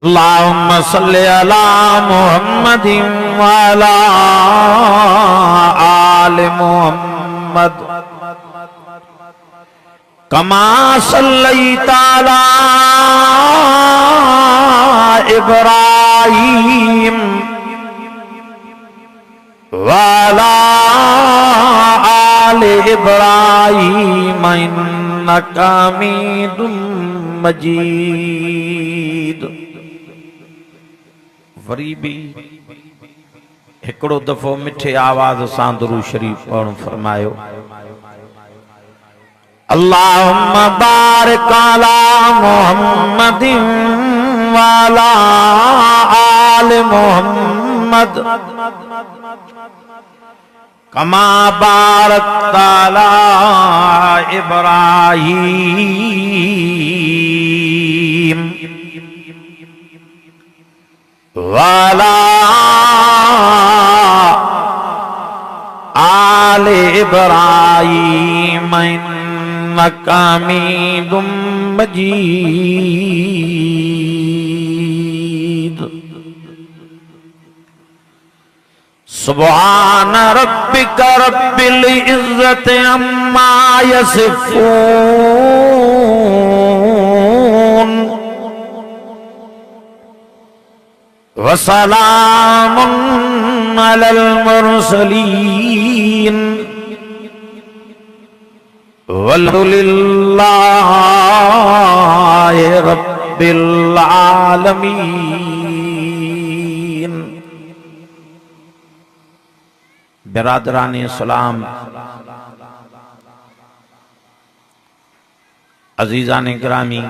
अल्लाहुम्मा सल्लि अला मुहम्मदिन व अला आलि मुहम्मद कमा सल्लैता अला इब्राहीम व अला आलि इब्राहीम इन्नका हमीदुम मजीद। वरी भी हिकड़ो दफ़ो मिठे आवाज सां दुरूद शरीफ पढ़ण फरमायो। अल्लाहुम्मा बारिक अला मुहम्मदिन व अला आलि मुहम्मद कमा बारकता अला इब्राहीम व अला आलि इब्राहीम इन्नका हमीदुम मजीद। सुब्हान रब्बिका रब्बिल इज्जति अम्मा यसिफून व सलामुन अलल मुरसलीन वल्हम्दुलिल्लाहि रब्बिल आलमीन। बिरादरान इस्लाम, अजीजान गिरामी,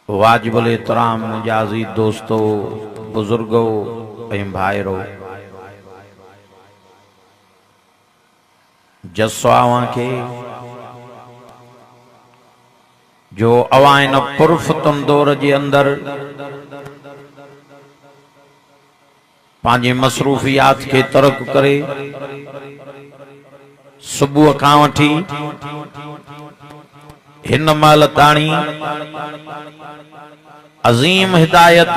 वाजिबुल एहतराम मुजाजी दोस्तों, बुजुर्गों ऐं भाइरों, जस्सो अवां खे जो अवां इन पुरफतुन दौर जे अंदर पांजे मसरूफियात के तर्क करे सुबह खां वठी हिन महिल ताणी अजीम हिदायत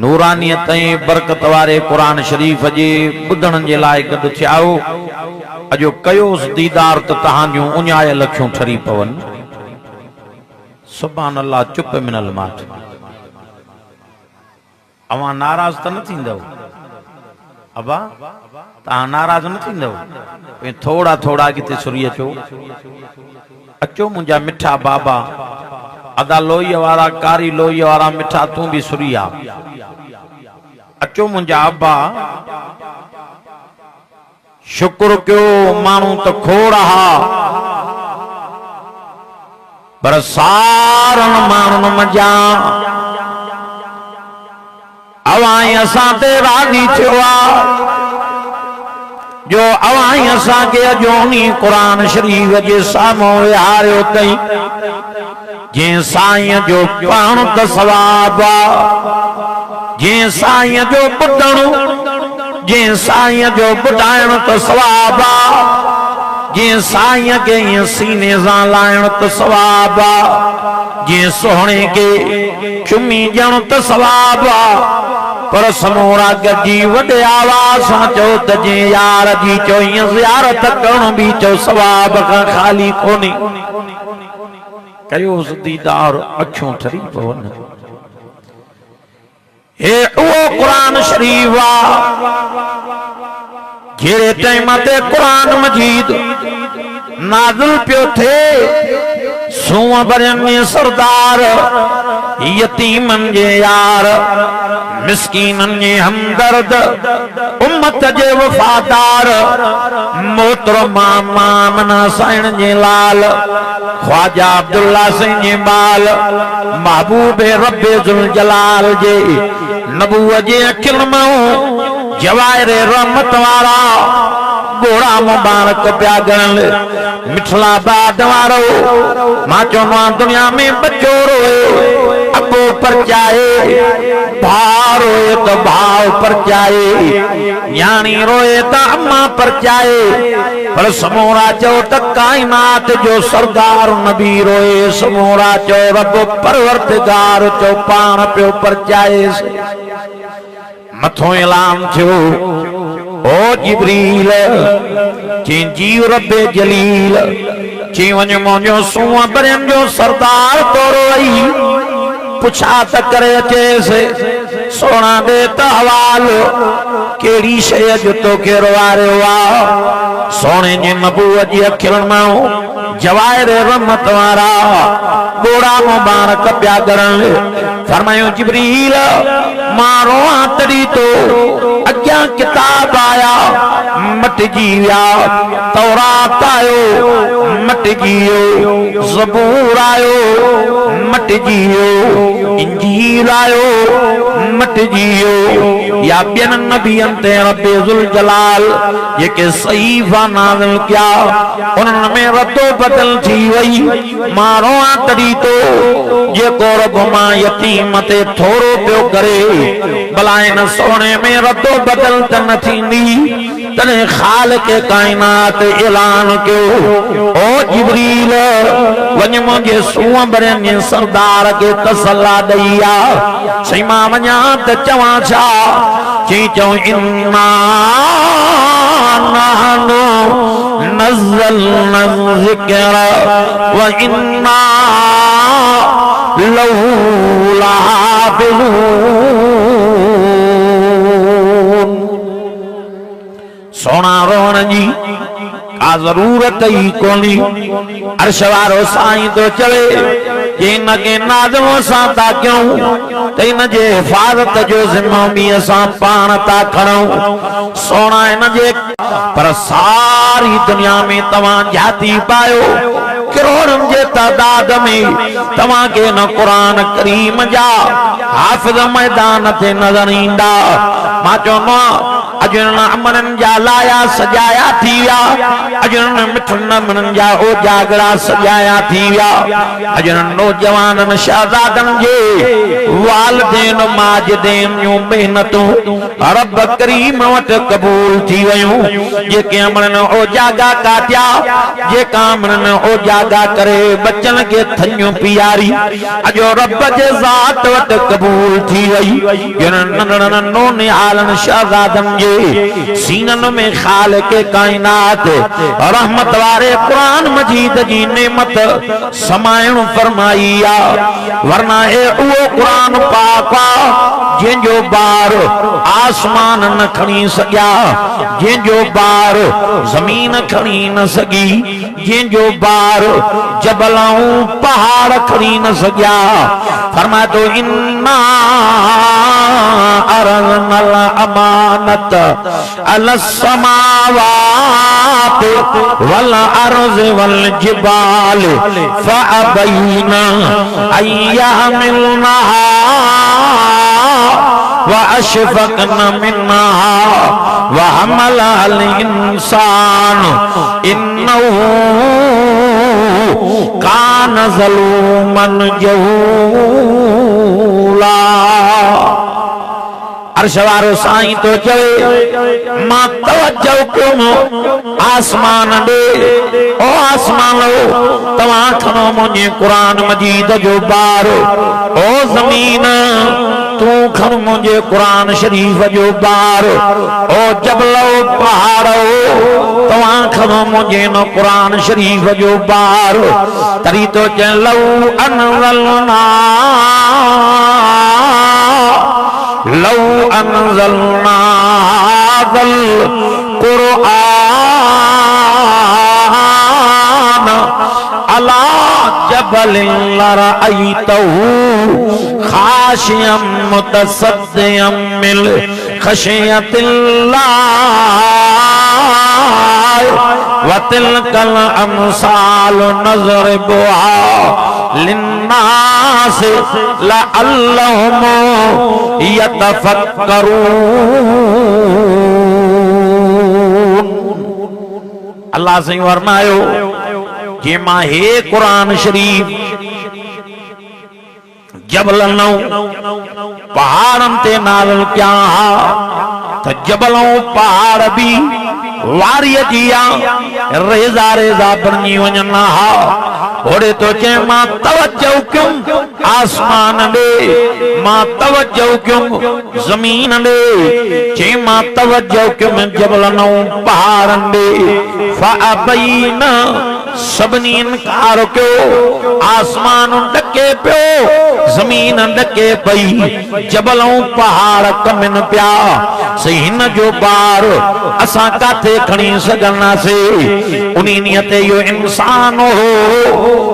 नूरानियत ऐं बरकत वारे कुरान शरीफ जे ॿुधण जे लाइ गॾु थिया हो। अजो कयोसि दीदार त तहांजूं उञायल अखियूं ठरी पवन। सुभान अल्लाह। चुप मिनल माठ। अवां नाराज त न थींदव? अबा तहां नाराज न थींदव? थोड़ा थोड़ा अॻिते सुरी अचो। अचो मुंहिंजा मिठा बाबा, अदा लोईअ वारा, कारी लोईअ वारा मिठा, तूं भी सुरी आ। अचो मुंहिंजा अब्बा। शुक्र कयो माण्हू त खोड़ हा, पर सारनि माण्हुनि मज़ा अवां असां ते राज़ी थियो आ जो अवां असां खे अजोनी कुरान शरीफ जे साम्हूं विहारियो अथई। जंहिं साईं जो पढ़ण त सवाब आ, जंहिं साईं जो ॿुधण, जंहिं साईं जो ॿुधाइण त सवाब आ, जंहिं साईं खे ईअं सीने सां लाइण त सवाब आ, जंहिं सोहणे खे चुमी ॾियण त सवाब आ। पर समूरा गजी वॾे आवाज़ सां चओ त जंहिं यार जी चओ ईअं ज़ियारत करण बि चओ सवाब खां ख़ाली कोन्हे। कयोसि दीदार, अखियूं ठरी पवन। हे उहो कुरान शरीफ आ जहिड़े टाइम ते कुरान मजीद नाज़िल पियो थे, सूअं भरियनि में सरदार, यतीमन जे यार, मिस्कीनन जे हमदर्द, उम्मत जे वफादार, मोहतरमा मामना साईं जे लाल, ख्वाजा अब्दुल्ला साईं जे बाल, महबूब रब्बे जुल जलाल जे नबूअ जे अखियुनि मां जवाहिर रहमत वारा गोड़ा मुबारक पिया गणल। मिठला बाद वारो मां चवंदो आहियां दुनिया में बच्चो रोए अबो परचाए, भाउ रोए तो भाव परचाए, न्याणी रोए तो मां परचाए पर समूरा चो त कायनात जो सरदार नबी रोए समूरा चो रब परवरदिगार चो पान पियो परचाए मथो ऐलान थियो ओ जिब्रील ची जीव रब्बे जलील ची वञ मुंहिंजो सूअं बरनि जो सरदार तोरो आई पुछा त करे अचेसि सोना दे त हवालो केड़ी शय जो तोखे रोआरियो आहे सोने जी नबूअत जी अखियुनि मां जवाहिर रहमत वारा बोड़ा मुबारक पिया करण फरमायो जिब्रील मां रोआं तॾहिं तो अॻियां किताब आया मटिजी विया तौरात आयो मटिजी वियो ज़बूर आयो मटिजी वियो इंजील आयो मटिजी वियो या ॿियनि नबियनि ते रब्बे ज़ुल जलाल जेके सहीफ़ा नाज़िल कया उन्हनि में रदो बदल थी वई मां रोआं तॾहिं तो जेको रब मां यतीम ते थोरो पियो करे भला इन सोने में रदो बदल त न थींदी तॾहिं ख़ालिक़ काइनात ऐलान कयो ओ जिब्रील वञ मुंहिंजे सूअं बरनि जे सरदार खे तसल्ला ॾेई आ सही मां वञा त चवां छा चई चऊं इन्ना नहनु नज़्ज़लना ज़िक्र व इन्ना लहू लहाफ़िज़ून सोना रोण जी का जरूरत ही कोनी अर्श वारो साईं तो चवे जे इन के नाज़मो सां था कयूं त इन जे हिफ़ाज़त जो ज़िम्मो बि असां पाण था खणूं सोना इन जे पर सारी दुनिया में तव्हां जाती पायो करोड़न जे तादाद में तव्हां के न कुरान करीम जा हाफ़िज़ मैदान ते नज़र ईंदा मां चवंदो अजन अमरन जा लाया सजाया थी विया अजन मिठन नमन जा ओ जागड़ा सजाया थी विया अजन नौजवानन शहजादन जे वालिदैन माजिदैन जो मेहनतों रब करीम वट कबूल थी वयूं जेके अमरन ओ जागा काटिया जेका अमरन ओ जागा करे बच्चन के थन्यो पियारी अजो रब जे ज़ात वट कबूल थी वई जन नंढड़न नोने आलन शहजादन जे सीनन में खालिक़ कायनात रहमत वारे कुरान मजीद जी नेमत समायण फरमाई आ वरना ए उहो कुरान पाक आ जंहिंजो बार आसमान न खणी सघिया जंहिंजो बार ज़मीन खणी न सघी जंहिंजो बार जबल ऐं पहाड़ खणी न सघिया फरमाए तो इन्ना अरज़नल अमानत अलस समावात वल अर्ज़ वल जिबाल फअबैना अयहमिलनहा व अशफक़न मिन्हा व हमलहल इंसान इन्नहु कान ज़लूमन जहूला अर्श वारो साईं तो चवे मां तवज्जो कयो आसमान दे ओ आसमान तव्हां खणो मुंहिंजे कुरान मजीद जो बार ओ ज़मीन तू खण मुंहिंजे कुरान शरीफ जो बार ओ जबलो पहाड़ो तव्हां खणो मुंहिंजे न कुरान शरीफ जो बार तरी तो चलो अनज़लना लौ अनज़लना हाज़ल कुरआन अला जबलिन लरअयतहु खाशियम मुतसद्दियम मिन खशियतिल्लाह व तिलकल अमसाल नज़रिबुहा लिन्नास लअल्लहुम यतफक्करून अल्लाह से फरमायो जे मां हे कुरान शरीफ जबलन पहाड़न ते नाज़िल किया त जबलों पहाड़ भी वारी जिया रेज़ा रेज़ा बनी वञना हा ओड़े तो चे मां तवज्जो क्यों आसमान दे मां तवज्जो क्यों जमीन दे चे मां तवज्जो क्यों जबलन पहाड़न दे फअबैन सबनी इनकार क्यों आसमान डके पियो जमीन डके पई जबलों पहाड़ कमिन पिया से हिन जो बार असा काथे खणी सघंदा से उनी नियत यो इंसान हो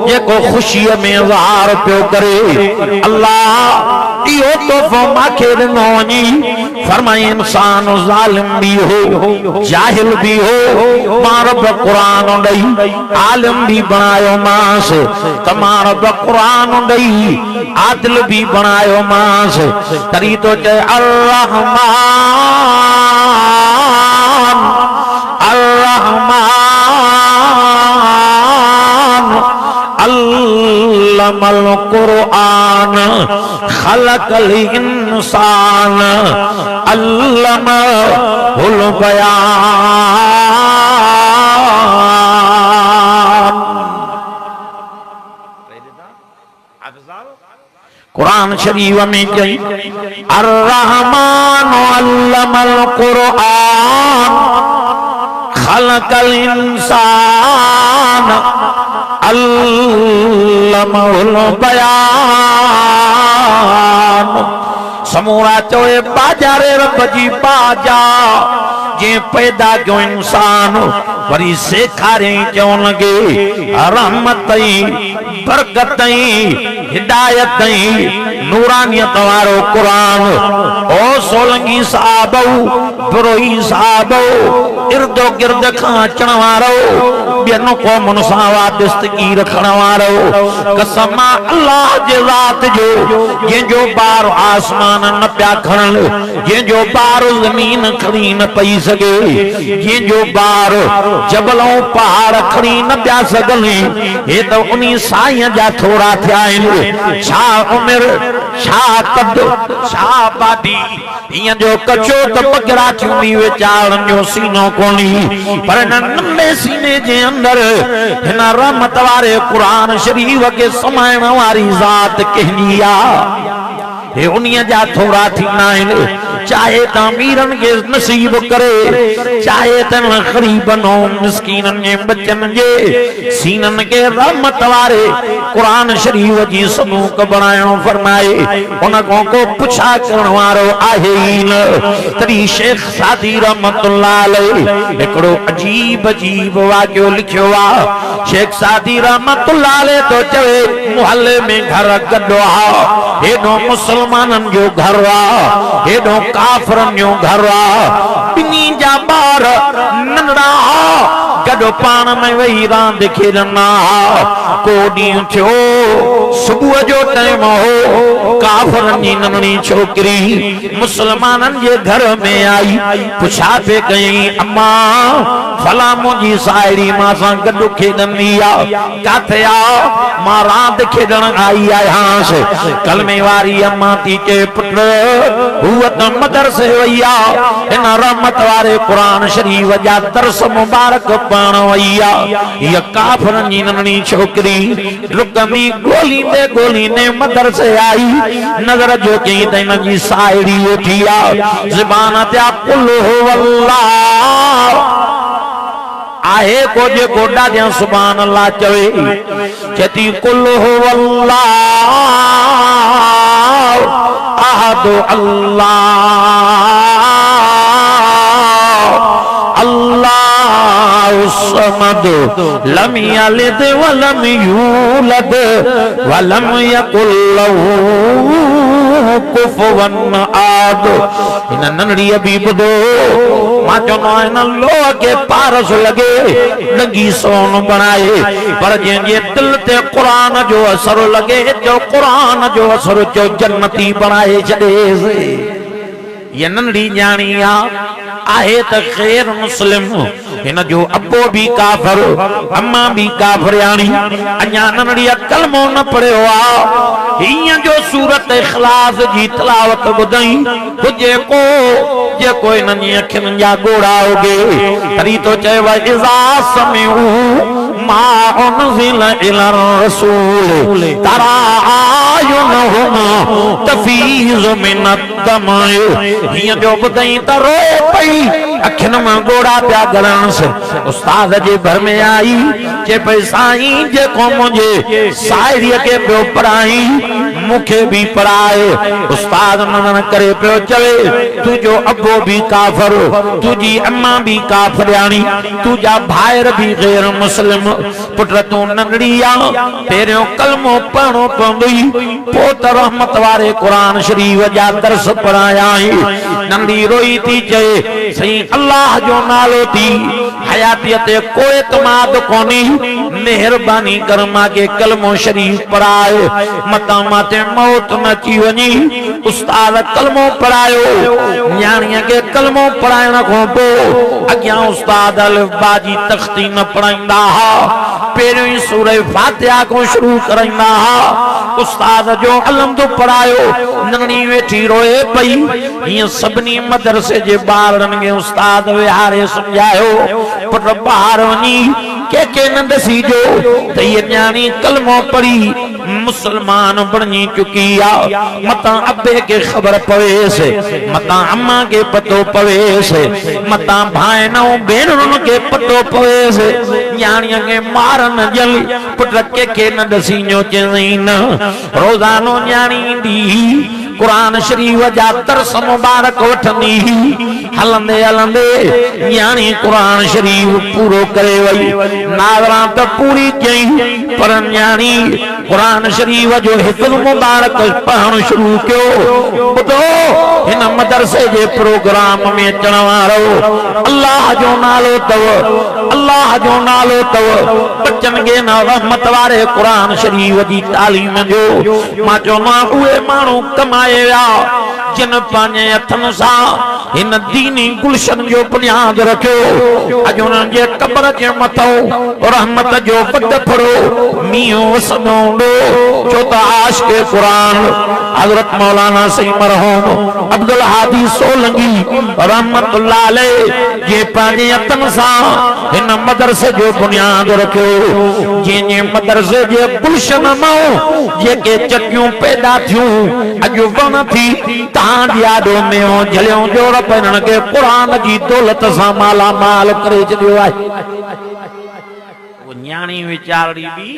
जेको खुशी में ज़ाहिर पियो करे अल्लाह इहो तोहफ़ो माखे ॾिनो वञी फरमाए इंसान ज़ालिम भी हो जाहिल भी हो मां रब क़ुरान ॾई आलिम भी बनायो मांस त मां रब क़ुरान ॾई आदिल भी बनायो मांस तरी तो चए अर्रहमान अर्रहमान अल्लमल क़ुरआन खलकल इंसान अल्लमहुल बयान। कुरान शरीफ में कही अर्रहमान अल्लमल क़ुरआन खलकल इंसान अल्लमहुल बयान। समूरा चोए बाजारे रब जी बाजा जे पैदा क्यों इंसान वरी सेखारे क्यों लगे रहमत बरकत हिदायत नूरानियत वारो कुरान ओ सोलंगी साहब बुरोई साहब इर्दो गिर्द खां अचण वारो ॿियनि क़ौमुनि सां वाबस्तगी रखण वारो कसम अल्लाह जे ज़ात जो जंहिंजो ॿार आसमान न पिया खणन जंहिंजो ॿार ज़मीन खणी न पई सघे जंहिंजो ॿार जबलों पहाड़ खणी न पिया सघनि हे त उन्ही साईं जा थोरा थिया आहिनि छा उमिरि छा कद छा आबादी ईअं जो कचो त पगड़ा थींदी वीचारनि जो सीनो कोन्हे पर नंढे सीने जे अंदर हिन रहमत वारे क़ुरान शरीफ के समाइण वारी ज़ात कहनी आहे हे उन्हीअ जा थोरा थींदा आहिनि चाहे त अमीरनि खे नसीब करे चाहे त ग़रीबनि ऐं मिस्कीननि जे बचनि जे सीननि खे रहमत वारे क़ुरान शरीफ जी सबूक बणाइणो फरमाए उन खां को पुछा करण वारो आहे ई न तॾहिं शेख सादी रहमतुल्लाह अलैह हिकिड़ो अजीब अजीब वाक़ियो लिखियो आहे शेख सादी रहमतुल्लाह अलैह तो चवे मुहल्ले में घर गॾो आहे हेॾो मुसलमाननि जो घर आहे हेॾो काफ़रनि जो घर आहे ॿिन्ही जा ॿार नंढड़ा गॾो पाण में वेही रांदि खेॾंदा को ॾींहुं थियो सुबुह जो टाइम हो काफ़रनि जी नंढड़ी छोकिरी मुसलमाननि जे घर में आई पुछा पे कयईं अम्मा फला मुंहिंजी साहेड़ी मां सां गॾु खेॾंदी आहे किथे आहे मां रांदि खेॾण आई आहियां कलमे वारी अम्मा थी चए पुट हूअ त मदरसे वई आहे हिन रहमत वारे क़ुरान शरीफ जा दर्स मुबारक पढ़ण वई आहे हीअ काफ़रनि जी नंढड़ी छोकिरी रुकमी ॻोल्हींदे ॻोल्हींदे मदरसे आई नज़र जो कई त हिन जी साहेड़ी वेठी आहे ज़बान ते कुल हुवल्लाह आहे को जेको ॾाढियां सुभान अल्लाह चवे चेती कुल हुवल्लाह अहद अल्लाह अल्लाहु समद लम यलिद वलम यूलद वलम यकुल लहू कुफुवन आद इन नंढड़ी अभी ॿुधो मां चवंदो आहियां न लोह के पारस लगे लगी सोन बनाए पर जंहिंजे दिल ते क़ुरान जो असर लगे जो क़ुरान जो असर जो जन्नती बनाए छॾेसि ये नंढड़ी न्याणी आहे त ख़ैर मुस्लिम हिन जो अब्बो भी काफ़िर अम्मा भी काफ़िराणी अञा नंढड़ी कलमो न पढ़ियो आहे हियां जो सूरत इखलास जी तिलावत ॿुधई हुजे को जे कोई ननी अखियुनि जा गोड़ा होगे तरी तो चए वा इज़ा समिऊ मा उनज़िल इला रसूल तरा आयुनहुम तफीज़ मिन अद्दम हियां जो ॿुधई त रोए पई अखियुनि मां गोड़ा पिया गरण से उस्ताद जे घर में आई जे पे साईं जेको मुझे सायरीअ के पियो पढ़ाई मुखे भी पढ़ाए उस्ताद मन करे पियो चवे तुझो अबो भी काफर तुझी अम्मा भी काफरियाणी तुझा भाइर भी गैर मुस्लिम पुट तू नंढड़ी आ तेरियो कलमो पढ़ो पवंदई पोइ त रहमत वारे कुरान शरीफ जा दर्स पढ़ाया नंढड़ी रोई थी चए सही अल्लाह जो नालो थी हयातीअ ते कोई तमाद कोनी मेहरबानी कर मांगे कलमो शरीफ पढ़ाए मता माते मौत न अची वञी उस्ताद कलमो पढ़ायो न्याणीअ के कलमो पढ़ाइण खां पोइ अॻियां उस्ताद अलिफ बा जी तख़्ती न पढ़ाईंदा हा पहिरियों ई सूरह फातिहा को शुरू कराईंदा हा उस्ताद जो अलम्द पढ़ायो नंढड़ी वेठी रोए पई हीअं सभिनी मदरसे जे ॿारनि खे उस्ताद विहारे सम्झायो पुट ॿाहिरि वञी के न दसीजो त ये न्याणी कलमो पढ़ी मुसलमान बणी चुकी आ मता अब्बे के खबर पवेस मता अम्मा के पतो पवेस मता भाइनो भेणुनि के पतो पवेस न्याणीअ के मारन जल पुट के न दसीजो चई न रोज़ानो न्याणी ईंदी कुरान शरीफ जा दर्स मुबारक वठंदी हलंदे हलंदे न्याणी कुरान शरीफ पूरो करे वई नाज़रा त पूरी कई पर न्याणी कुरान शरीफ जो हिफ़्ज़ मुबारक पढ़ण शुरू कयो ॿुधो हिन मदरसे जे प्रोग्राम में अचण वारो अल्लाह जो नालो तव अल्लाह जो नालो तव बच्चन के न रहमत वारे कुरान शरीफ जी तालीम जो मां चवंदो उहे माण्हू कमाए जिन पांजे हथन सा इन दीनी गुलशन जो बुनियाद रखियो अज उन्हनि जे कब्र जे मथो रहमत जो बद फड़ो मीओ वसंदो छो त आशिक़ कुरान हज़रत मौलाना सही मरहूम अब्दुल हादी सोलंगी रहमतुल्लाह अलैह जे पांजे हथन सा इन मदरसे जो बुनियाद रखियो जे मदरसे जे गुलशन मां जेके चकियूं पैदा थियूं अज वण थी तां यादो में हो झलियो जो रब इन्हनि खे कुरान जी दौलत सां माला माल करे छॾियो आहे वो न्याणी वीचारड़ी भी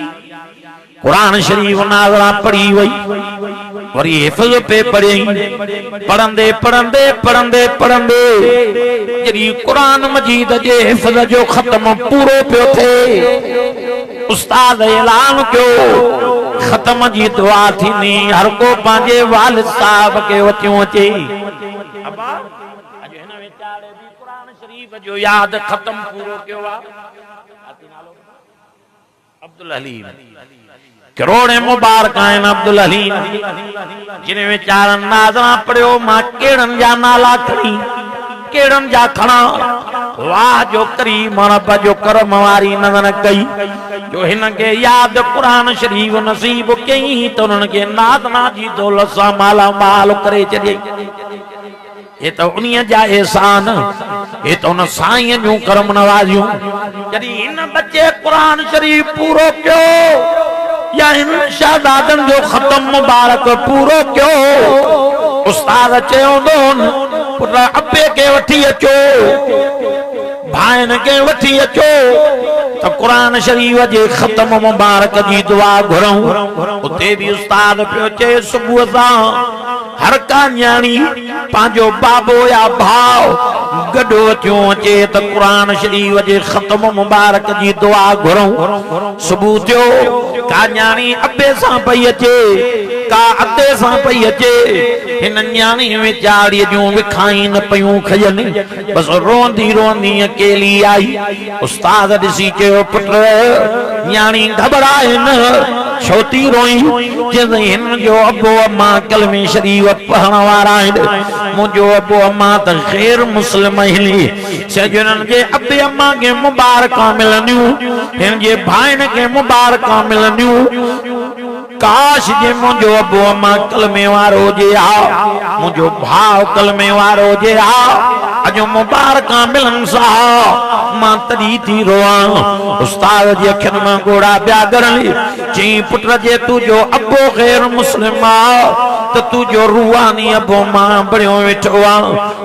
कुरान शरीफ नाज़रा पढ़ी वई वरी हिफ़्ज़ पे पढ़ी पढ़ंदे पढ़ंदे पढ़ंदे पढ़ंदे जॾहिं कुरान मजीद जे हिफ़्ज़ जो ख़त्म पूरो पियो थे उस्ताद ऐलान कयो खत्म जी दुआ थींदी हर को पंहिंजे वालिद साहब के वचियो अचे अबा अज हिन वीचारे भी कुरान शरीफ जो याद खत्म पूरो कयो आ अब्दुल हलीम करोड़े मुबारक आहिनि अब्दुल हलीम जिन वीचारनि नाज़रा पढ़ियो मां केड़नि जा नाला खणी केड़नि जा खणा वाह जो करीम रब जो करम वारी नज़र कई जो हिन के याद कुरान शरीफ नसीब कई तो उन्हनि खे नाज़ना जी दौलत सां माला माल करे छॾियई ये तो उन्हीं जा एहसान ये तो उन साईं जूं करम नवाजियूं जॾहिं हिन बच्चे कुरान शरीफ पूरो कयो या इन शादादन जो खत्म मुबारक पूरो कयो उस्ताद चयो पुट अब्बे के वठी अचो भाइन के वठी अचो तो कुरान शरीफ जे खत्म मुबारक जी दुआ घुरूं उते भी उस्ताद पियो चए सुबुह सां हर का न्याणी पांजो बाबो या भाव गडो अचो अचे त कुरान शरीफ जे खत्म मुबारक जी दुआ घुरूं सुबुह थियो का न्याणी अब्बे सां पई अचे का अते सां पई अचे हिन न्याणी वीचारी जूं विखाई न पयूं खजनि बस रोंदी रोंदी अकेली आई उस्ताद ॾिसी चयो पुट न्याणी घबराए न छोती रोई चई हिन जो अबो अम्मा कलमे शरीफ पढ़ण वारा आहिनि मुंहिंजो अबो अम्मा त ग़ैर मुस्लिम आहिनि सॼो हिननि जे अबे अम्मा खे मुबारकां मिलंदियूं हिन जे भाइनि खे मुबारकां मिलंदियूं काश जे मुझो अबो अम्मा कलमे वारो जे आ मुझो भाव कलमे वारो जे आ अजो मुबारक मिलन सा मां तड़ी थी रोआ उस्ताद जी अखिन में गोड़ा ब्या गरली ची पुत्र जे तू जो अबो गैर मुस्लिम आ तो तू जो रूहानी अबो मां बड़ियो वेठो आ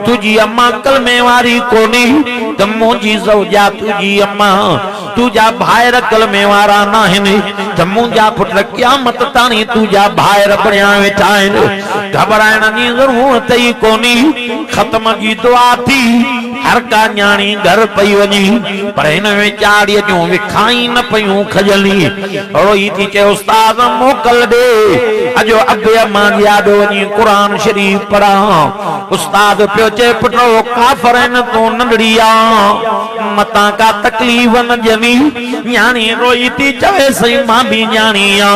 तुझी अम्मा कलमे वारी कोनी तो मुझी ज़ौजा तुझी अम्मा तुझा भाईर कलमे वारा नाहिनि तो मुझा पुत्र क़यामत ताणी तुझा भाईर बणिया वेठा आहिनि घबराइण जी ज़रूरत ई कोनी ख़त्म जी दुआ थी हर का न्याणी घर पई वञी पर हिन में चाड़ीअ जूं विखाई न पयूं खजली रोई थी चए उस्ताद मोकल दे अजो अबे अम्मा जी आॾो वञी क़ुरान शरीफ़ पढ़ा उस्ताद पियो चए पुटो काफ़र आहिनि तूं नंढड़ी आ मतां का तकलीफ़ न ॼमी न्याणी रोई थी चवे सही मां भी न्याणी आ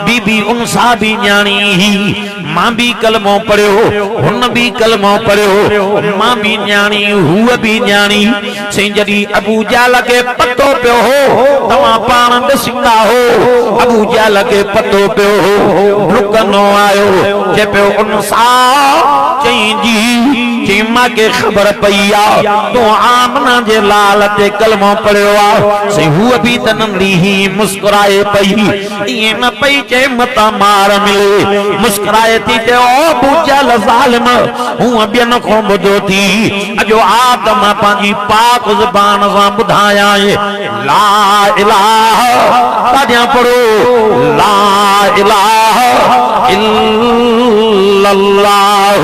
बीबी उनसा भी न्याणी ही मां भी कलमो पढ़ियो हुन भी कलमो पढ़ियो मां भी न्याणी हुआ भी न्याणी सही जॾहिं अबू जाल खे पतो पियो हो तव्हां पाण ॾिसंदा हो अबू जाल खे पतो पियो हो डुकंदो आयो चए पियो उनसा चई जी मां खे ख़बर पई आ तूं आमना जे लाल ते कलमो पढ़ियो आ सही हुआ भी त नंढी ही मुस्कुराए पई इएं न पई चए मता मार मिले मुस्कुराए थी चए ओ अबू जाल ज़ालिम हूअं ॿियन खां ॿुधो थी अजो आदम पंहिंजी पाक ज़बान सां ॿुधाया ला इलाहा ताॾियां पढ़ो ला इलाहा इल्लल्लाह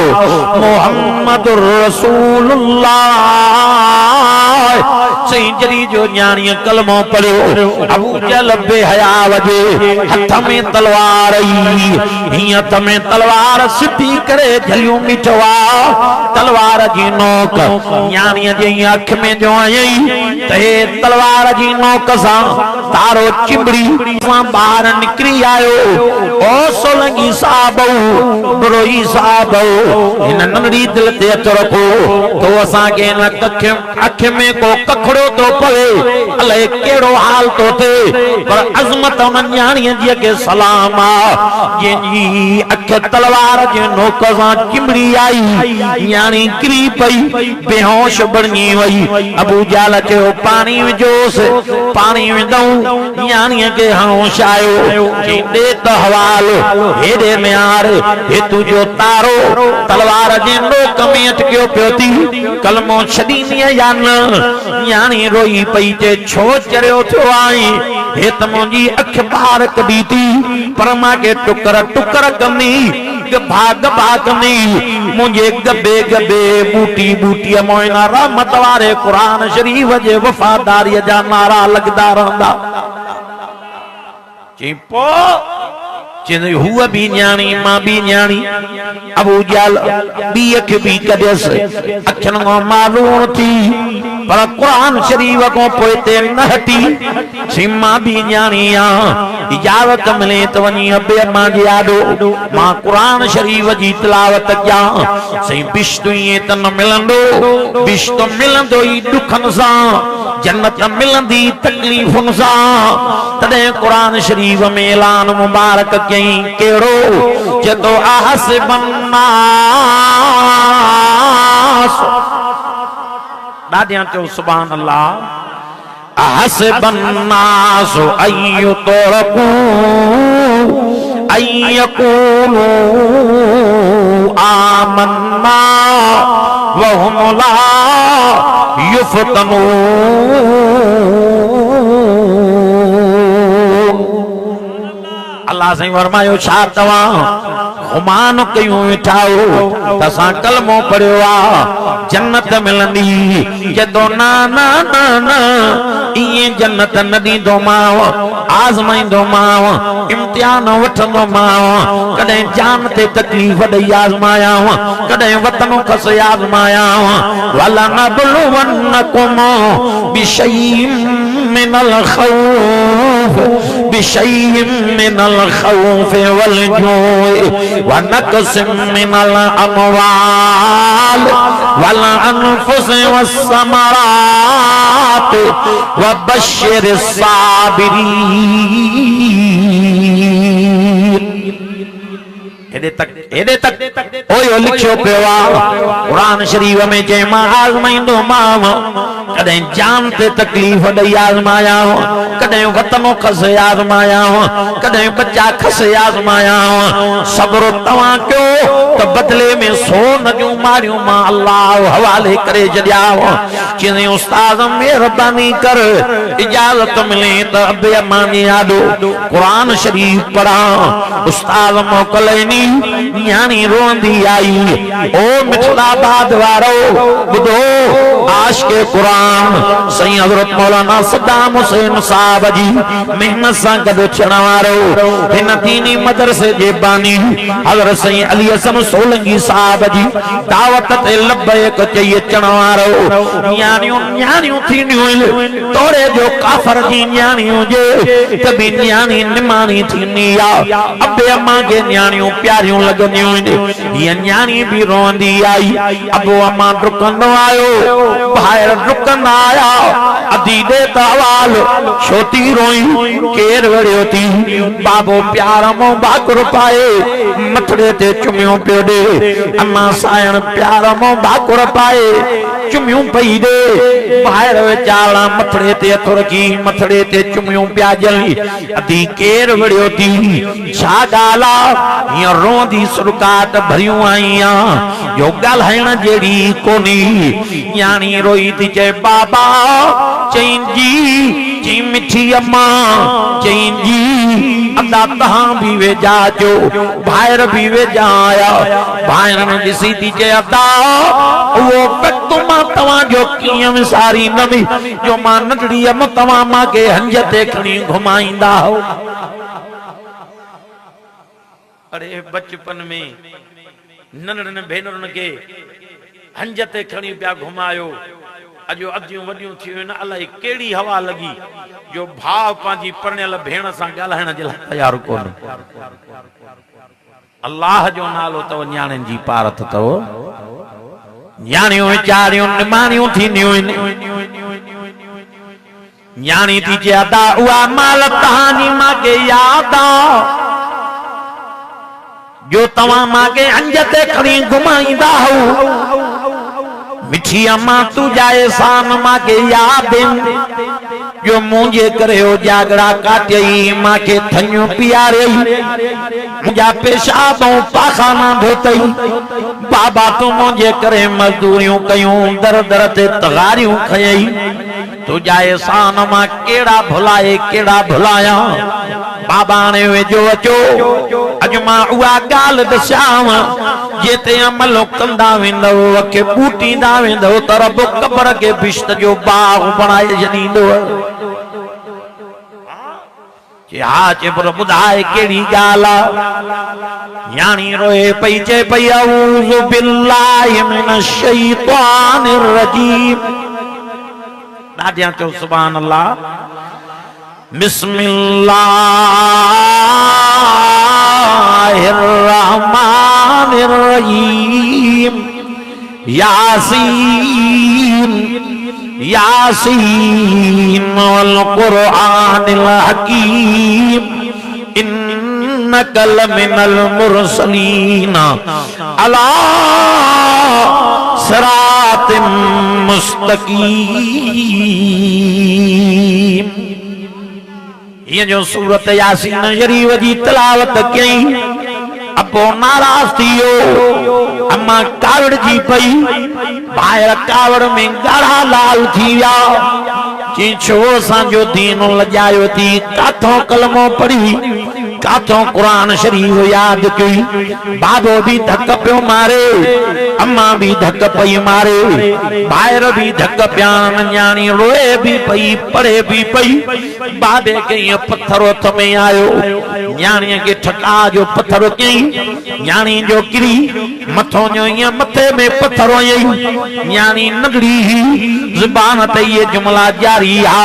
मुहम्मदुर रसूलुल्लाह सही जरी जो न्याणी कलमो पढ़ियो अबू जहल बेहया वजे हथ में तलवार आई हिय हथ में तलवार सिधी करे झलियूं मिठवा तलवार जी नोक न्याणी जे अख में जो आई ते तलवार जी नोक सां तारो चिंबड़ी सां बाहर निकरी आयो ओ सोलंगी साहब बरोई साहब इन नंढड़ी दिल ते अच रखो तो असां के न अख में को कखड़ो तो पवे अले केड़ो हाल तो थे पर अजमत उन न्याणी जी के सलाम आ जी अख तलवार जे नोक सां चिंबड़ी आई न्याणी किरी पई बेहोश बणी वई अबू जाल चयो पानी विझोस पानी विधऊं न्याणी के होश आयो दे त हवालो हेडे म्यार हे तुझो तारो तलवार जे नोक में अटकियो पियो थी कलमो छॾींदी या न न्याणी रोई पई ते छो चरियो थियो आई हे त मुंहिंजी अख ॿाहिरि कढी थी पर मां के टुकर टुकर कंदी भाग भाग में मुझे गबे गबे बूटी बूटी मोइना रहमत वारे कुरान शरीफ जे वफादारी जा नारा लगदा रहंदा चिपो चिन हुआ भी न्याणी मां भी न्याणी अबू जाल बी अख भी कदस अखन को मालूम थी पर कुरान शरीफ को पोते न हटी सीमा भी न्याणी आ इजाजत मिले तो वनी अबे मां जी आडो मां कुरान शरीफ जी तिलावत क्या सही बिश्तो ये त न मिलंदो बिश्तो मिलंदो ई दुखन सा जन्नत मिलंदी तकलीफुन सा तदे कुरान शरीफ में ऐलान मुबारक कई केड़ो जदो आहसबन्नास दादियां चो सुभान अल्लाह आहसबन्नास अय्युतरकू अय्यकूलू आमन्ना वहुम ला युफ्तनून अल्लाह से फरमायो छा तवा गुमान कयूं वेठाओ तसा कलमो पढ़ियो आ जन्नत मिलंदी जदो ना ना ना ना इए जन्नत न दींदो माव आज़माईंदो माव इम्तिहान वठंदो माव कदे जान ते तकलीफ ॾेई आज़मायाव कदे वतन खस आज़मायाव वला नबलुवन्नकुम बिशैइन मिनल खौफ बिशैइन मिनल खौफ वल जूइ वनक़सिम मिनल अमवाल वल अनफुस वस्समरात वबश्शिरिस साबिरीन हेदे तक ओयो लिखियो पियो आहे कुरान शरीफ में जे मां आज़माईंदो मां कदे जान ते तकलीफ दई आज़माया कदे वतनो खस आज़माया कदे बच्चा खस आज़माया सब्र तवा क्यों तो बदले में 100 नदियों मारियो मां अल्लाह हवाले करे जदिया चिने उस्ताद मेहरबानी कर इजाजत मिले तो अबे अमानी आदो कुरान शरीफ पढ़ा उस्ताद मोकलनी न्याणी रोंदी आई ओ मिठलाबाद वारो बुधो आशिक़े कुरान सही हज़रत मौलाना सद्दाम हुसैन साहब जी मेहनत से गॾु थियण वारो हिन दीनी मदरसे जे बानी हज़रत सही अली हसन सोलंकी साहब जी दावत ते लब्बैक चई अचण वारो न्याणियूं थींदियूं तोड़े जो काफ़र जी न्याणी हुजे त बि न्याणी निमाणी थींदी आहे अबे अम्मा के न्याणियूं प्यारियूं लॻंदियूं आहिनि हीअ न्याणी बि रोंदी आई अबो अम्मा डुकंदो आयो ॿाहिरि डुकंदा आया अधी दे तवाल छोटी रोई केर वड़ियो थी बाबो प्यार मों भाकुर पाए मथड़े ते चुमियो पियो दे अम्मा सायण प्यार मों भाकुर पाए चुमियूं पई दे ॿाहिरि वीचारा मथड़े ते हथ रखी मथड़े ते चुमियूं पिया ॼणी अधी केर वड़ियो थी छा ॻाल्हि आहे हीअं रोंदी सुरकाट भरियूं आई आहे जो ॻाल्हाइण जहिड़ी कोन्हे न्याणी रोई थी चए बाबा चई मिठी अम्मा चई अदा तहां भी वेजा जो ॿाहिरि भी वेजा आया ॿाहिरि में ॾिसी थी चए अदा वो वक़्तु मां तव्हां जो कीअं विसारी न बि जो मां नंढड़ी अम तव्हां मां के हंज ते खणी घुमाईंदा हो अरे बचपन में नंढड़नि भेनरुनि के हंज ते खणी पिया घुमायो अजो अदियूं वडियूं थियूं न अलाए केड़ी हवा लगी जो भाव पांजी परणियल भेण सां ॻाल्हाइण जे लाइ तयार कोन अल्लाह जो नालो तव न्याणियुनि जी पारत तव न्याणियूं वीचारियूं निमाणियूं थींदियूं आहिनि न्याणी थी चए अदा उहा माल तव्हांजी मांखे यादि आहे जो तव्हां मांखे हंज ते खणी घुमाईंदा हो मिठी अम्मा तुझा एहसान मांखे यादि जो मुंहिंजे करे हो जागड़ा काटई मांखे थनियूं पीआरई मुंहिंजा पेशाब ऐं पाखाना धोतई बाबा तूं मुंहिंजे करे मज़दूरियूं कयूं दर दर ते तगारियूं खयई तुझा एहसान मां केड़ा भुलाया बाबा ने वेजो अचो अज मां उहा ॻाल्हि दसांव जेते अमल कंदा वेंदव अखे बूटींदा वेंदव त रब क़ब्र के बिश्त जो बाग बणाए छॾींदो हा चे पर ॿुधाए कहिड़ी ॻाल्हि आहे न्याणी रोए पई चए पई अऊज़ु बिल्लाहि मिनश शैतानिर रजीम ॾाढियां चओ सुभान अल्लाह बिस्मिल्लाहिर्रहमानिर्रहीम यासीन यासीन वल कुरआनिल हकीम इन्नका लमिनल मुरसलीन अला सिरातिम मुस्तकीम ये जो सूरत यासीन शरीफ जी तिलावत कई अबो नाराज थियो अम्मा कावड़ जी पई ॿाहिरि कावड़ में ॻाढ़ा लाल थी विया चई छो असांजो दीन लॼायो थी काथों कलमो पढ़ी काथों कुरान शरीफ याद कई बाबो भी धक पियो मारे अम्मा भी धक पई मारे ॿाहिरि भी धक पियान न्याणी रोए भी पई पढ़े भी पई बाबे के ये पत्थर हथ में आयो न्याणी के ठका जो पत्थर कई न्याणी जो किरी मथों जो ये मथे में पत्थर आई न्याणी नगड़ी जुबान ते ये जुमला जारी हा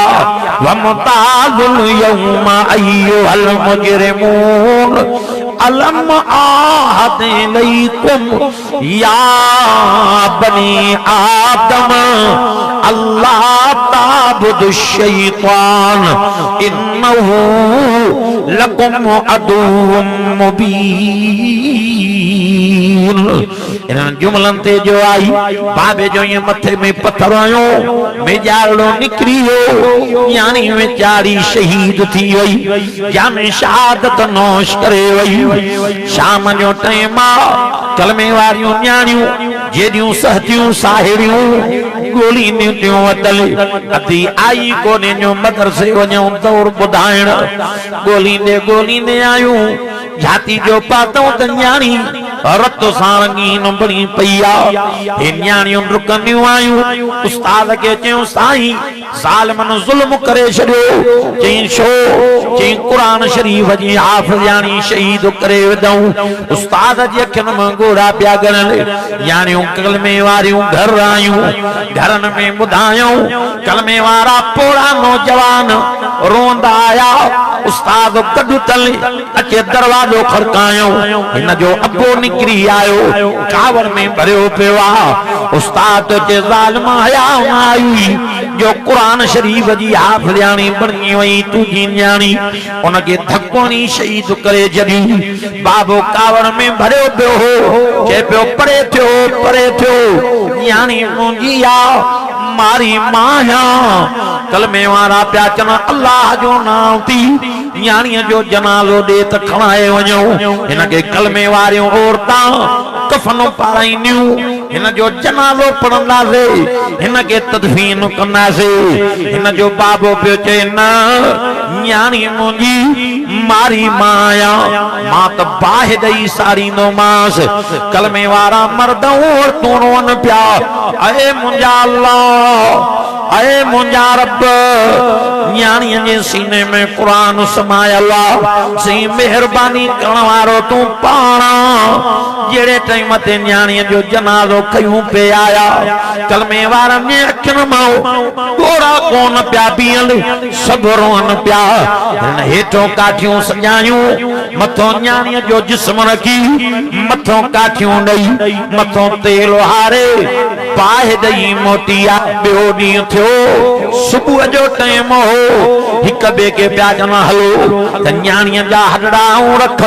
वमताजुल यौमा अय्युहल मुजरिमून अलम आहद इलैकुम या बनी आदम अल्लाह ताबुदु शैतान इन्नहु लकुम अदुव्वुम मुबीन। इन जुमलन ते जो आई बाबे जो ये मथे में पत्थर आयो मेजाड़ो निकरियो यानी वेचारी शहीद थी वई जाने शहादत नौश करे वई। शाम जो टाइम कलमे वारियूं न्याणियूं जेदियूं सहतियूं साहेड़ियूं गोली न्यूटियूं वतल अती आई कोने जो मदरसे वञूं दौड़ ॿुधाइण गोली ने आयूं जाती जो पातों त न्याणी रत सां रंगीन बणी पई आ। हे न्याणियूं रुकंदियूं आयूं उस्ताद के चयूं साईं ज़ालिमन ज़ुल्म करे छॾियो। चई छो? चई कुरान शरीफ जी हाफ़िज़ाणी शहीद करे विधऊं। उस्ताद जी अखियुनि में ॻोढ़ा पिया ॻणनि। न्याणियूं कलमे वारियूं घर आयूं घरनि में ॿुधायूं कलमे वारा पोड़ा नौजवान रोंदा आया। उस्ताद कॾु तले अचे दरवाजो खड़कायो हिन जो अबो निकरी आयो कावर में भरियो पियो आ। उस्ताद जे ज़ालिम हया आई जो कुरान शरीफ जी हाफ़िज़ाणी बणी वई तुझी न्याणी उनके धकोनी शहीद करे छॾी। बाबो कावर में भरियो पियो हो चए पियो परे थियो न्याणी मुंहिंजी आ मारी माया। कलमे वारा पिया चवनि अल्लाह जो नाम थी न्याणीअ जो जनालो ॾे त खणाए वञो। हिनखे कलमे वारियूं औरतां कफनूं पाराईंदियूं हिन जो जनालो पढ़ंदासीं हिनखे तदफीन कंदासीं। हिन जो बाबो पियो चए न न्याणी मुंहिंजी मारी माया मां त बाहि ॾेई सारींदोमांसि। कलमे वारा मर्द औरतूं रोअनि पिया अए मुंहिंजा अल्लाह अए मुंहिंजा रब न्याणीअ जे सीने में क़ुरान समायल आहे। सही मेहरबानी करण वारो तूं पाण जहिड़े टाइम ते न्याणीअ जो जनाज़ो कयूं पे आया कलमे वारनि जे अखियुनि मां ॻोढ़ा कोन पिया बीहनि सभु रोअनि पिया। हेठों काठियूं सजायूं मथों न्याणीअ जो जिस्म रखी मथों काठियूं ॾेई मथों तेल हारे बाहि ॾेई मोटी आ। ॿियो ॾींहुं थियो सुबुह जो टाइम हो हिक ॿिए खे पिया चवनि हलो त न्याणीअ जा हॾड़ाऊं रख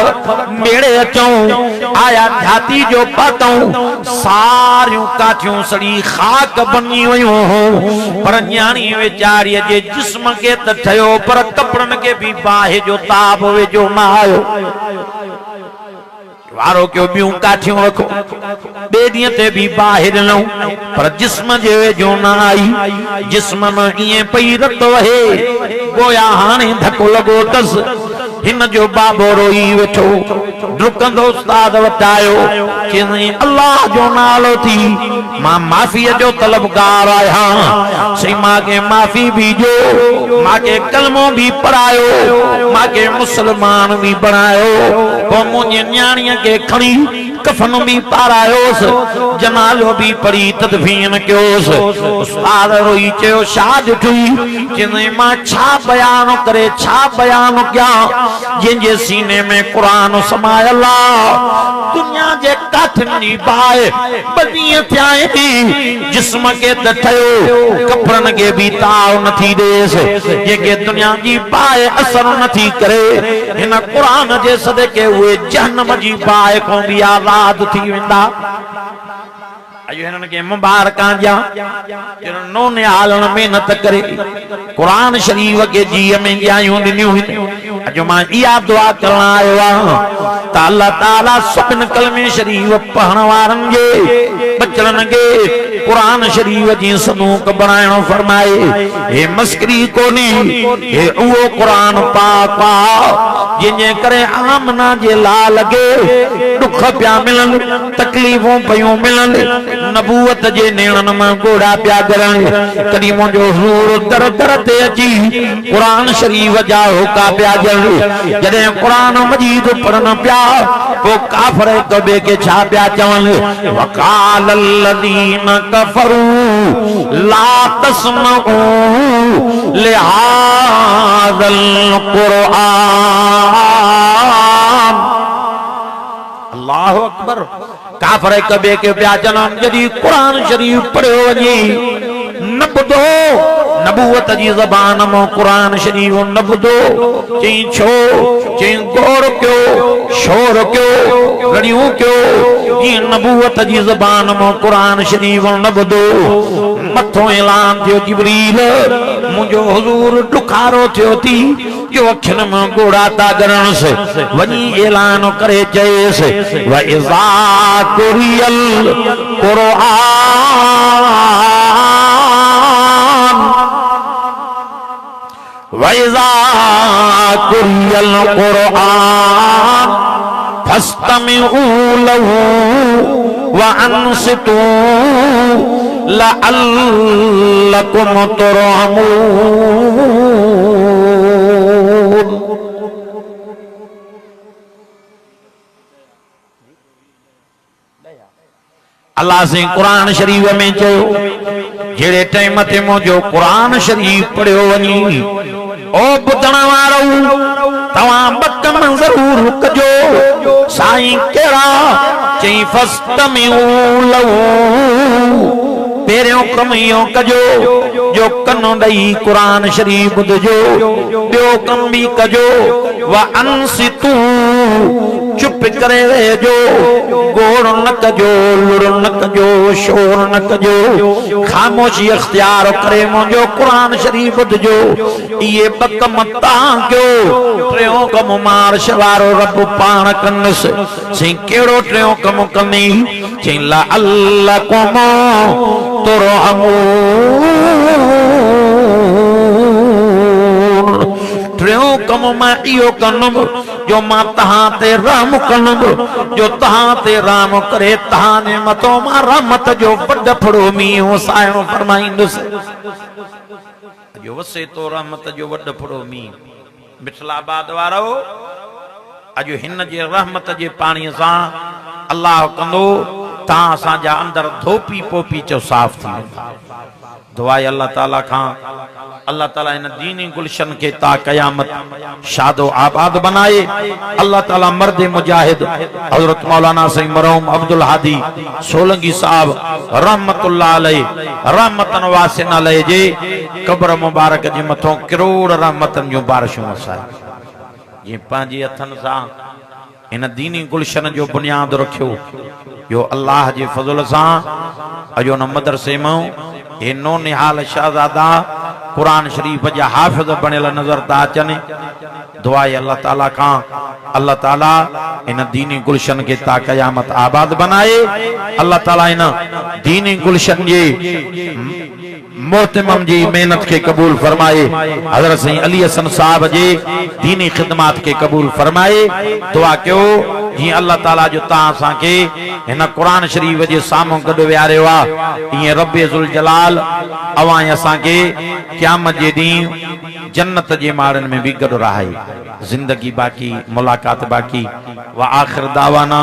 मेड़े अचूं। आया जाती जो पातऊं सारियूं काठियूं सड़ी खाक बनी वयूं पर न्याणी वेचारीअ जे जिस्म खे त ठहियो पर कपड़नि खे बि बाहि जो ताप वेझो न आयो। वारो क्यों ॿियूं काठियूं रखो ॿिए ॾींहं ते बि बाहि ॾिनऊं पर जिस्म जे वेझो न आई। जिस्म में ईअं पई रत वहे गोया हाणे धको लॻो अथसि। हिन जो बाबो रोई वेठो डुकंदो उस्ताद वटि आयो चई अल्लाह जो नालो थी मां माफ़ीअ जो तलबगार आहियां। सही मांखे माफ़ी भी ॾियो मांखे कलमो भी पढ़ायो मांखे मुसलमान भी बणायो। पोइ मुंहिंजी न्याणीअ खे खणी कफन भी पारायोसि जनालो भी पढ़ी तदफीन कयोसि। उस्ताद रोई चयो छा ॾिठुई? चई मां छा बयान करे छा बयान कयां जंहिंजे सीने में क़ुरान समायल आहे। दुनिया जे काठिन जी बाहि ॿ थिया आहिनि जिस्म खे त ठहियो कपड़नि खे बि ताव नथी ॾेसि जेके दुनिया जी बाहि असर नथी करे। हिन क़ुरान जे सदके उहे जहन्नम जी बाहि खां बि आज़ाद थी वेंदा। अॼु हिननि खे मुबारकां ॾियां नोने हालण महिनत करे क़ुरान शरीफ़ खे जीअ में ॼायूं ॾिनियूं आहिनि। अॼु मां इहा दुआ करण आयो आहियां त अल्लाह ताला सभिनि कलमे शरीफ़ पढ़ण वारनि जे बचड़नि खे क़ुरान शरीफ़ जी सनूक बणाइणो फरमाए। हे मस्करी कोन्हे हे उहो क़ुरान पाक आहे जंहिंजे करे आमना जे लाल खे दुख पिया मिलनि तकलीफ़ूं पियूं मिलनि नबूवत जे नेणनि मां ॻोढ़ा पिया ॻणनि। कॾहिं मुंहिंजो हुज़ूर दर दर ते अची क़ुरान शरीफ़ जा होका पिया ॾियनि। जॾहिं क़ुरान मजीद पढ़नि पिया पोइ काफ़िर हिक ॿिए खे छा पिया चवनि वक़ाल लज़ीन कफ़रू ला तस्मऊ लिहाज़ल क़ुरआन अल्लाह अकबर काफर कबे के प्याचनाम जदी कुरान शरीफ पढ़ियो वञे न ॿुधो नबूवत जी ज़बान मो कुरान शरीफ न ॿुधो चई छो चई गौर कयो शोर कयो घड़ियूं कयो ये नबूवत जी ज़बान मो कुरान शरीफ न ॿुधो मथो ऐलान थियो जिब्रील मुंहिंजो हुजूर ॾुखारो थियो थी जो अखियुनि में गोड़ा था गरण से वही ऐलान करे चएसि व इज़ा कुरियल कुरआन व इज़ा कुरियल कुरआन फस्तमिऊ लहू व अंसितू लअल्लकुम तुरहमून। अल्लाह से कुरान शरीफ में चयो जेड़े टाइम ते मुझो कुरान शरीफ पढ़ियो वनी ओ बुधण वारो तवां बकम जरूर कजो साईं केड़ा चई फस्तमिऊ लहू पेरियों कम यो कजो जो कनो ॾई कुरान शरीफ ॿुधजो ॿियो कम भी कजो व अंसितू चुप करे वेजो गोड़ न कजो लुड़ न कजो शोर न कजो खामोशी अख्तियार करे मुंहिंजो कुरान शरीफ ॿुधजो इहे ॿ कम तव्हां कयो टियों कम मार शवारो रब पाण कंदुसि चई कहिड़ो टियों कम कंदी चई लअल्लकुम तुरहमून टियों कम मां इहो कंदुमि जो मां तहां ते रहम कंदुमि जो तहां ते रहम करे तहां ने मथो मां रहमत जो वॾ फड़ो मींहुं वसाइणो फरमाईंदुसि जो वसे तो रहमत जो वॾ फड़ो मींहुं मिठलाबाद वारो अॼु हिन जे रहमत जे पाणीअ सां अल्लाह कंदो तहां असांजा अंदर धोपी पोपी चो साफ़ थी वेंदा दुआ अल्लाह ताला खां अल्लाह ताला इन दीनी गुलशन के ता कयामत शादो आबाद बनाए अल्लाह ताला मर्द मुजाहिद हजरत मौलाना सईद मरहूम अब्दुल हादी सोलंगी साहब रहमतुल्लाह अलैहि रहमतन वासिन अलैहि जे कब्र मुबारक जे मथों करोड़ रहमतन जो बारिशूं वसाए ये पंहिंजे हथन सां इन दीनी गुलशन जो बुनियाद रखियो यो अल्लाह जे फज़ल सां अजो न मदरसे में ये नो निहाल शहजादा कुरान शरीफ जा हाफिज बनियल नजर ता अचनि दुआ अल्लाह ताला खां अल्लाह ताला इन दीनी गुलशन के ता कयामत आबाद बनाए अल्लाह ताला इन दीनी गुलशन जे मोहतमम जी मेहनत के कबूल फरमाए हजरत सईद अली हसन साहब जे दीनी खिदमत के कबूल फरमाए दुआ कयो जी अल्लाह ताला जो ता असा के इन कुरान शरीफ जे सामो गड वियारियो आ ये रब्बे जुल जलाल अवा असा के क़यामत जे दी जन्नत जे मारन में भी गड रहाई जिंदगी बाकी मुलाकात बाकी व आखिर दावाना